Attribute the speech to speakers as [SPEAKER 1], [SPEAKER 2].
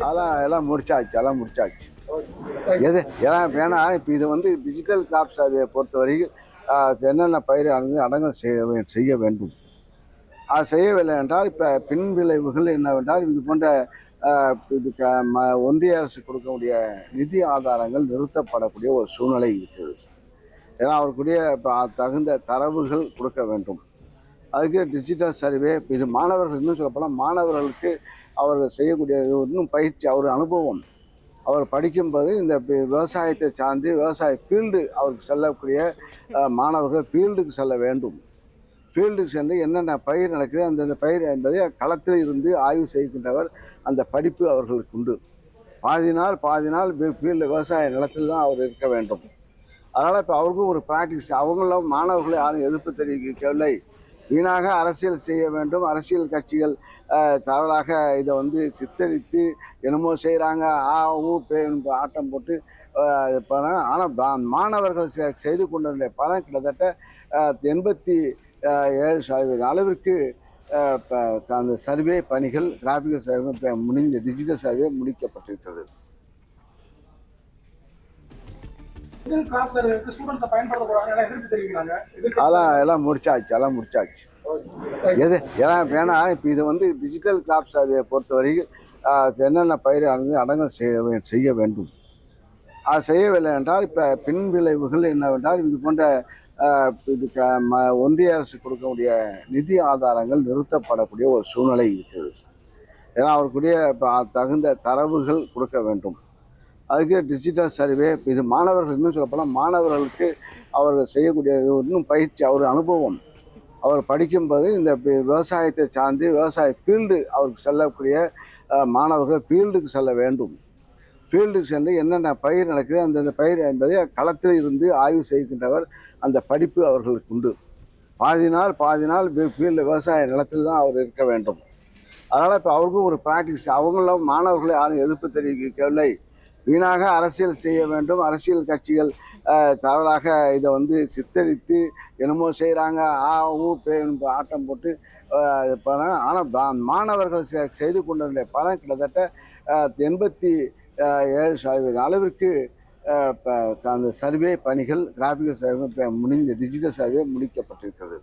[SPEAKER 1] அதெல்லாம் எல்லாம் முடிச்சாச்சு. எது ஏன்னா வேணா இப்போ இது வந்து டிஜிட்டல் கிராப் சர்வே பொறுத்த வரைக்கும் என்னென்ன பயிர் அடங்கல் செய்ய வேண்டும். அது செய்யவில்லை என்றால் இப்போ பின் விளைவுகள் என்னவென்றால் இது போன்ற ஒன்றிய அரசு கொடுக்கக்கூடிய நிதி ஆதாரங்கள் நிறுத்தப்படக்கூடிய ஒரு சூழ்நிலை இருக்குது. ஏன்னா அவருக்குரிய தகுந்த தரவுகள் கொடுக்க வேண்டும். அதுக்கு டிஜிட்டல் சர்வே இது மாணவர்கள் இன்னும் சொல்லப்போனால் மாணவர்களுக்கு அவர்கள் செய்யக்கூடிய இன்னும் பயிற்சி அவர் அனுபவம் அவர் படிக்கும்போது இந்த விவசாயத்தை சார்ந்து விவசாய ஃபீல்டு அவருக்கு செல்லக்கூடிய மாணவர்கள் ஃபீல்டுக்கு செல்ல வேண்டும். ஃபீல்டுக்கு சென்று என்னென்ன பயிர் நடக்குது அந்தந்த பயிர் என்பதை களத்தில் இருந்து ஆய்வு செய்கின்றவர் அந்த படிப்பு அவர்களுக்கு உண்டு. பாதி நாள் ஃபீல்டு விவசாய நிலத்தில் தான் அவர் இருக்க வேண்டும். அதனால் இப்போ அவருக்கும் ஒரு ப்ராக்டிஸ். அவங்களும் மாணவர்களை யாரும் எதிர்ப்பு தெரிவிக்கவில்லை. வீணாக அரசியல் செய்ய வேண்டும். அரசியல் கட்சிகள் தவறாக இதை வந்து சித்தரித்து என்னமோ செய்கிறாங்க, ஆட்டம் போட்டு ஆனால் மாணவர்கள் செய்து கொண்டிருந்த பலன் கிட்டத்தட்ட 87% அளவிற்கு அந்த சர்வே பணிகள் கிராஃபிக்கல் சர்வே டிஜிட்டல் சர்வே முடிக்கப்பட்டிருக்கிறது. எல்லாம் முடிச்சாச்சு. எது ஏன்னா வேணா இப்போ இது வந்து டிஜிட்டல் கிராப் சர்வே பொறுத்த வரைக்கும் என்னென்ன பயிர் அடங்கல் செய்ய வேண்டும். அது செய்யவில்லை என்றால் இப்போ பின் விளைவுகள் என்னவென்றால் இது போன்ற ஒன்றிய அரசு கொடுக்கக்கூடிய நிதி ஆதாரங்கள் நிறுத்தப்படக்கூடிய ஒரு சூழ்நிலை இருக்குது. ஏன்னா அவருக்குரிய தகுந்த தரவுகள் கொடுக்க வேண்டும். அதுக்கு டிஜிட்டல் சர்வே இது மாணவர்கள் இன்னும் சொல்லப்போனால் மாணவர்களுக்கு அவர்கள் செய்யக்கூடிய இன்னும் பயிற்சி அவர் அனுபவம் அவர் படிக்கும்போது இந்த விவசாயத்தை சார்ந்து விவசாய ஃபீல்டு அவருக்கு செல்லக்கூடிய மாணவர்கள் ஃபீல்டுக்கு செல்ல வேண்டும். ஃபீல்டுக்கு சென்று என்னென்ன பயிர் நடக்குது அந்தந்த பயிர் என்பதை களத்தில் இருந்து ஆய்வு செய்கின்றவர் அந்த படிப்பு அவர்களுக்கு உண்டு. பாதி நாள் ஃபீல்டு விவசாய நிலத்தில் தான் அவர் இருக்க வேண்டும். அதனால் இப்போ அவருக்கும் ஒரு ப்ராக்டிஸ். அவங்களும் மாணவர்களை யாரும் எதிர்ப்பு தெரிவிக்கவில்லை. வீணாக அரசியல் செய்ய வேண்டும். அரசியல் கட்சிகள் தவறாக இதை வந்து சித்தரித்து என்னமோ செய்கிறாங்க, ஆட்டம் போட்டு ஆனால் மாணவர்கள் செய்து கொண்டிருந்த பலன் கிட்டத்தட்ட 87% அளவிற்கு அந்த சர்வே பணிகள் கிராஃபிக்கல் சர்வே டிஜிட்டல் சர்வே முடிக்கப்பட்டிருக்கிறது.